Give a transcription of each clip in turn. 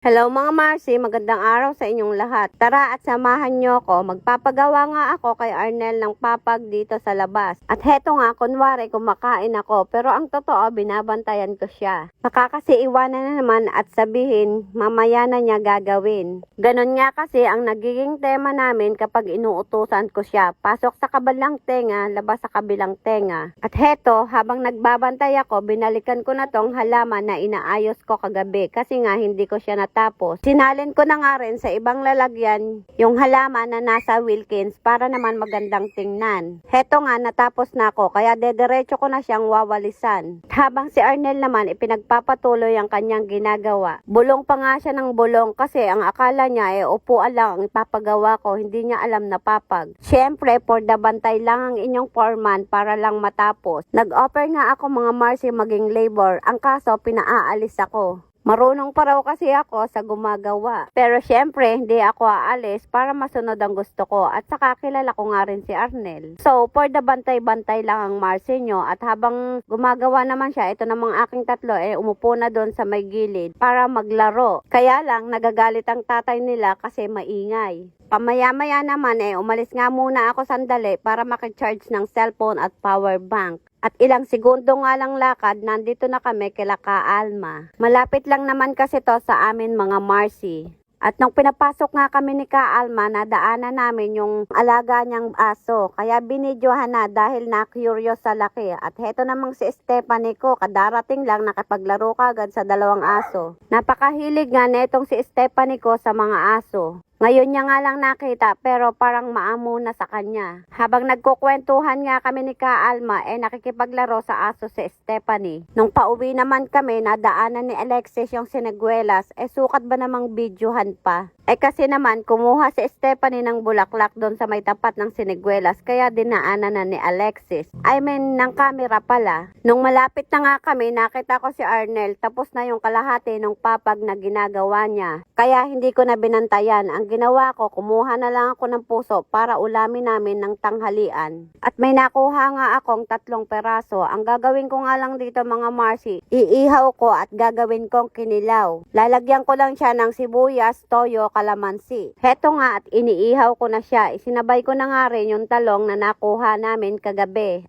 Hello mga Marcy, magandang araw sa inyong lahat. Tara at samahan nyo ko. Magpapagawa nga ako kay Arnel ng papag dito sa labas. At heto nga, kunwari kumakain ako. Pero ang totoo, binabantayan ko siya. Baka kasi iwanan na naman at sabihin, mamaya na niya gagawin. Ganon nga kasi ang nagiging tema namin kapag inuutusan ko siya. Pasok sa kabilang tenga, labas sa kabilang tenga. At heto, habang nagbabantay ako, binalikan ko na tong halaman na inaayos ko kagabi. Kasi nga hindi ko siya tapos, sinalin ko na nga rin sa ibang lalagyan yung halaman na nasa Wilkins para naman magandang tingnan. Heto nga, natapos na ako, kaya dediretso ko na siyang wawalisan. Habang si Arnel naman, ipinagpapatuloy ang kanyang ginagawa. Bulong pa nga siya ng bulong kasi ang akala niya upuan lang ang ipapagawa ko, hindi niya alam na papag. Siyempre, for the bantay lang ang inyong foreman para lang matapos. Nag-offer nga ako mga Marcy maging labor, ang kaso pinaaalis ako. Marunong pa raw kasi ako sa gumagawa. Pero syempre, hindi ako aalis para masunod ang gusto ko. At saka kilala ko nga rin si Arnel. So, for the bantay-bantay lang ang Marcy nyo. At habang gumagawa naman siya, ito namang aking tatlo, umupo na doon sa may gilid para maglaro. Kaya lang, nagagalit ang tatay nila kasi maingay. Pamaya-maya naman umalis nga muna ako sandali para makicharge ng cellphone at power bank. At ilang segundo nga lang lakad, nandito na kami kila Ka Alma. Malapit lang naman kasi to sa amin mga Marcy. At nung pinapasok nga kami ni Ka Alma, nadaanan namin yung alaga niyang aso. Kaya binidyohan na dahil na-curious sa laki. At heto namang si Stephanie ko, kadarating lang nakapaglaro kagad sa dalawang aso. Napakahilig nga netong si Stephanie ko sa mga aso. Ngayon niya nga lang nakita pero parang maamo na sa kanya. Habang nagkukwentuhan nga kami ni Ka Alma, nakikipaglaro sa aso si Stephanie. Nung pauwi naman kami, nadaanan ni Alexis yung siniguelas, sukat ba namang videohan pa? Kasi naman, kumuha si Stephanie ng bulaklak doon sa may tapat ng siniguelas, kaya dinaanan na ni Alexis. Ng camera pala. Nung malapit na nga kami, nakita ko si Arnel, tapos na yung kalahati ng papag na ginagawa niya. Kaya hindi ko na binantayan. Ang ginawa ko, kumuha na lang ako ng puso para ulamin namin ng tanghalian. At may nakuha nga akong 3 peraso. Ang gagawin ko nga lang dito mga Marcy, iihaw ko at gagawin kong kinilaw. Lalagyan ko lang siya ng sibuyas, toyo, kalamansi. Heto nga at iniihaw ko na siya. Isinabay ko na nga rin yung talong na nakuha namin kagabi.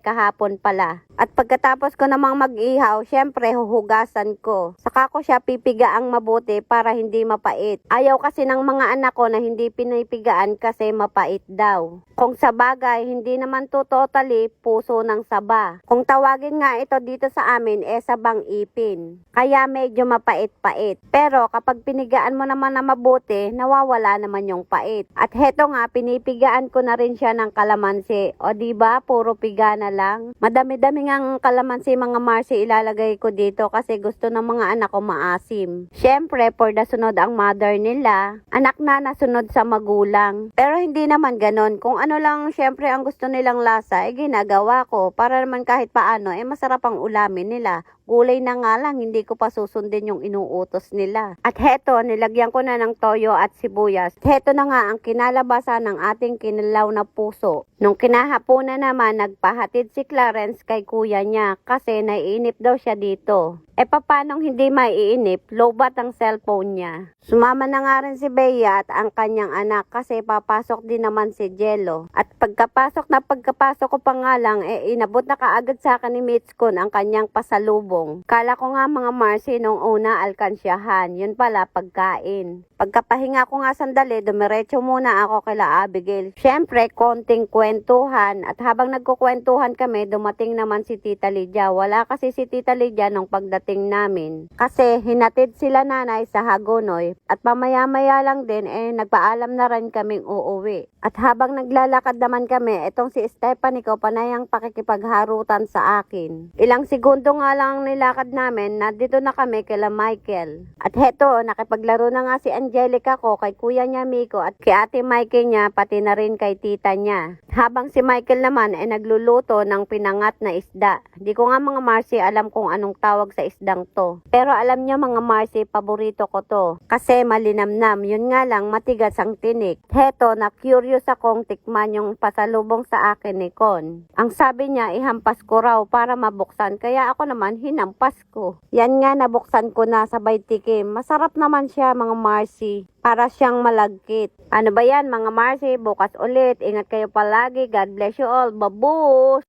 Kahapon pala. At pagkatapos ko namang mag-ihaw, syempre huhugasan ko. Saka ko siya pipigaang mabuti para hindi mapait. Ayaw kasi ng mga anak ko na hindi pinipigaan kasi mapait daw. Kung sa bagay, hindi naman to totally puso ng saba. Kung tawagin nga ito dito sa amin, sabang ipin. Kaya medyo mapait-pait. Pero kapag pinigaan mo naman na mabuti, nawawala naman yung pait. At heto nga, pinipigaan ko na rin siya ng kalamansi. O diba, puro piga na lang. Madami-dami ngang kalamansi mga Marcy ilalagay ko dito kasi gusto ng mga anak ko maasim. Syempre, for the sunod ang mother nila, anak na nasunod sa magulang. Pero hindi naman ganon. Kung ano lang, syempre ang gusto nilang lasa, ginagawa ko. Para naman kahit paano, masarap ang ulamin nila. Gulay na nga lang, hindi ko pa susundin yung inuutos nila. At heto, nilagyan ko na ng toyo at sibuyas. Heto na nga ang kinalabasan ng ating kinilaw na puso. Nung kinahaponan naman, nagpahatid si Clarence kay kuya niya kasi naiinip daw siya dito. Papanong hindi maiinip? Lowbat ang cellphone niya. Sumama na nga rin si Bea at ang kanyang anak kasi papasok din naman si Jello. At pagkapasok ko pa nga lang, inabot na kaagad sa akin ni Mitskon ang kanyang pasalubong. Kala ko nga mga Marcy nung una alkansyahan, yun pala pagkain. Pagkapahinga ko nga sandali, dumiretso muna ako kila Abigail. Siyempre, konting kwentuhan at habang nagkukwentuhan kami, dumating naman si Tita Lydia. Wala kasi si Tita Lydia nung pagdating namin. Kasi hinatid sila nanay sa Hagonoy at pamaya-maya lang din nagpaalam na rin kaming uuwi. At habang naglalakad naman kami, itong si Stephanie ko panayang pakikipagharutan sa akin. Ilang segundo nga lang nilakad namin, nandito na kami kila Michael. At heto, nakipaglaro na nga si Angelica ko kay kuya niya Miko at kay ate Michael niya, pati na rin kay tita niya. Habang si Michael naman nagluluto ng pinangat na isda. Di ko nga mga Marcy alam kung anong tawag sa isdang to. Pero alam niyo mga Marcy, paborito ko to. Kasi malinamnam, yun nga lang matigas ang tinik. Heto, na curious curious akong tikman yung pasalubong sa akin ni Con. Ang sabi niya, ihampas ko raw para mabuksan. Kaya ako naman, hinampas ko. Yan nga, nabuksan ko na sabay tikim. Masarap naman siya, mga Marcy. Para siyang malagkit. Ano ba yan, mga Marcy? Bukas ulit. Ingat kayo palagi. God bless you all. Babush!